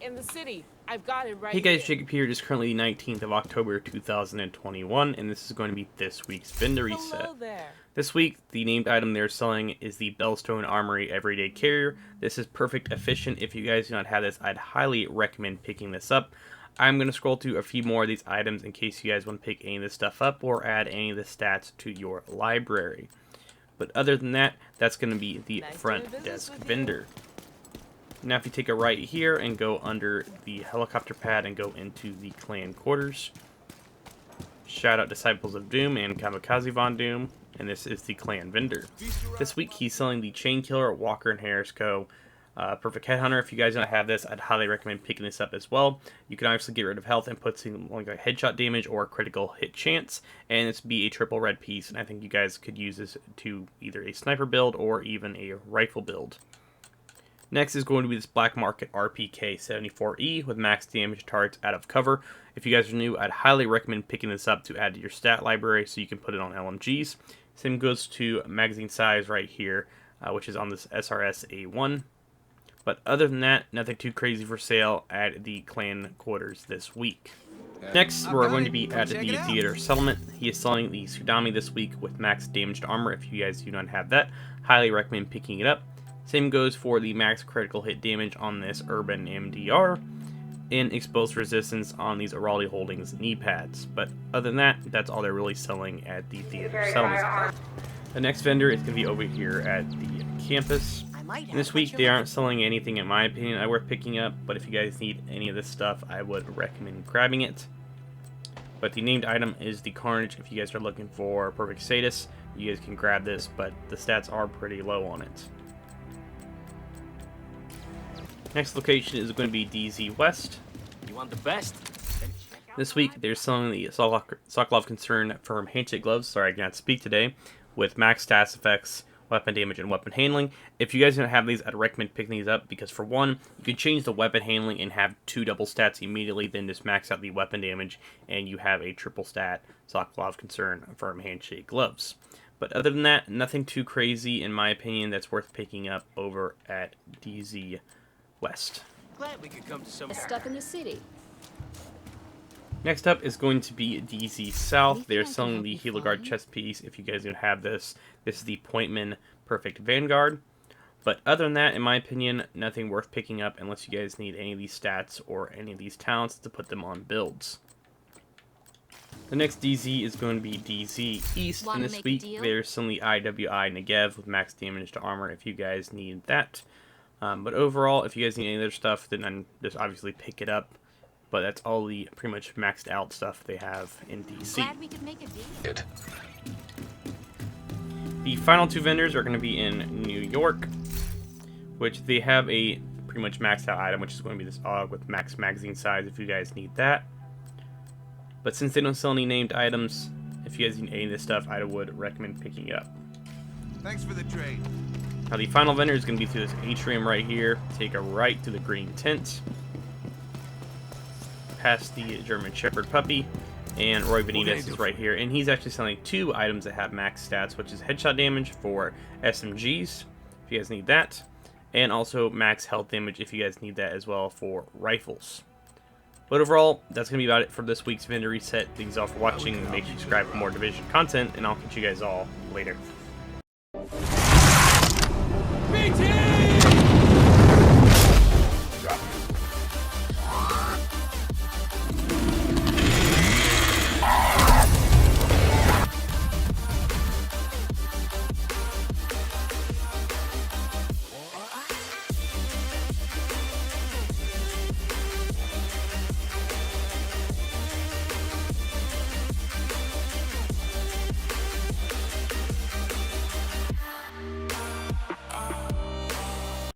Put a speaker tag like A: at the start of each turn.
A: in the city. I've got it right
B: Hey guys,
A: here.
B: Jacob here. It is currently the 19th of October 2021, and this is going to be this week's vendor reset.
A: Hello there.
B: This week, the named item they're selling is the Bellstone Armory Everyday Carrier. This is perfect efficient. If you guys do not have this, I'd highly recommend picking this up. I'm going to scroll to a few more of these items in case you guys want to pick any of this stuff up or add any of the stats to your library. But other than that, that's going to be the front desk vendor. Now if you take a right here and go under the helicopter pad and go into the clan quarters. Shout out Disciples of Doom and Kamikaze Von Doom, and this is the clan vendor. This week he's selling the Chain Killer Walker and Harris Co. Perfect Headhunter. If you guys don't have this, I'd highly recommend picking this up as well. You can obviously get rid of health and put something like headshot damage or critical hit chance, and this would be a triple red piece, and I think you guys could use this to either a sniper build or even a rifle build. Next is going to be this Black Market RPK 74E with max damage targets out of cover. If you guys are new, I'd highly recommend picking this up to add to your stat library so you can put it on LMGs. Same goes to magazine size right here, which is on this SRS A1. But other than that, nothing too crazy for sale at the clan quarters this week. Next, we're going to be at the Theater Settlement. He is selling the Tsunami this week with max damaged armor. If you guys do not have that, highly recommend picking it up. Same goes for the max critical hit damage on this Urban MDR and exposed resistance on these Arali Holdings knee pads. But other than that, that's all they're really selling at the Theater Settlement. The next vendor is going to be over here at the campus. And this week they aren't selling anything in my opinion worth picking up, but if you guys need any of this stuff, I would recommend grabbing it. But the named item is the Carnage. If you guys are looking for Perfect Status, you guys can grab this, but the stats are pretty low on it. Next location is going to be DZ West.
C: You want the best?
B: This week they're selling the Sokolov Concern Firm Handshake Gloves. Sorry, I cannot speak today. With max stats effects, weapon damage, and weapon handling. If you guys don't have these, I'd recommend picking these up because for one, you can change the weapon handling and have 2 double stats immediately, then just max out the weapon damage, and you have a triple stat Sokolov Concern Firm Handshake Gloves. But other than that, nothing too crazy in my opinion that's worth picking up over at DZ West.
C: Glad we could come to some
D: Stuff in the city.
B: Next up is going to be DZ South. They're selling the Heliguard chest piece. If you guys don't have this, this is the Pointman Perfect Vanguard. But other than that, in my opinion, nothing worth picking up unless you guys need any of these stats or any of these talents to put them on builds. The next DZ is going to be DZ East, and this week they're selling the IWI Negev with max damage to armor if you guys need that. But overall, if you guys need any other stuff, then I'm just obviously pick it up. But that's all the pretty much maxed out stuff they have in DC.
D: Glad we could make a deal.
B: The final 2 vendors are going to be in New York, which they have a pretty much maxed out item, which is going to be this AUG with max magazine size if you guys need that. But since they don't sell any named items, if you guys need any of this stuff, I would recommend picking it up.
E: Thanks for the trade.
B: Now the final vendor is going to be through this atrium right here. Take a right to the green tent. Past the German Shepherd puppy. And Roy Benitez is right here. And he's actually selling 2 items that have max stats, which is headshot damage for SMGs, if you guys need that. And also max health damage if you guys need that as well for rifles. But overall, that's going to be about it for this week's vendor reset. Thanks all for watching. Make sure you subscribe for more Division content. And I'll catch you guys all later.
C: BT!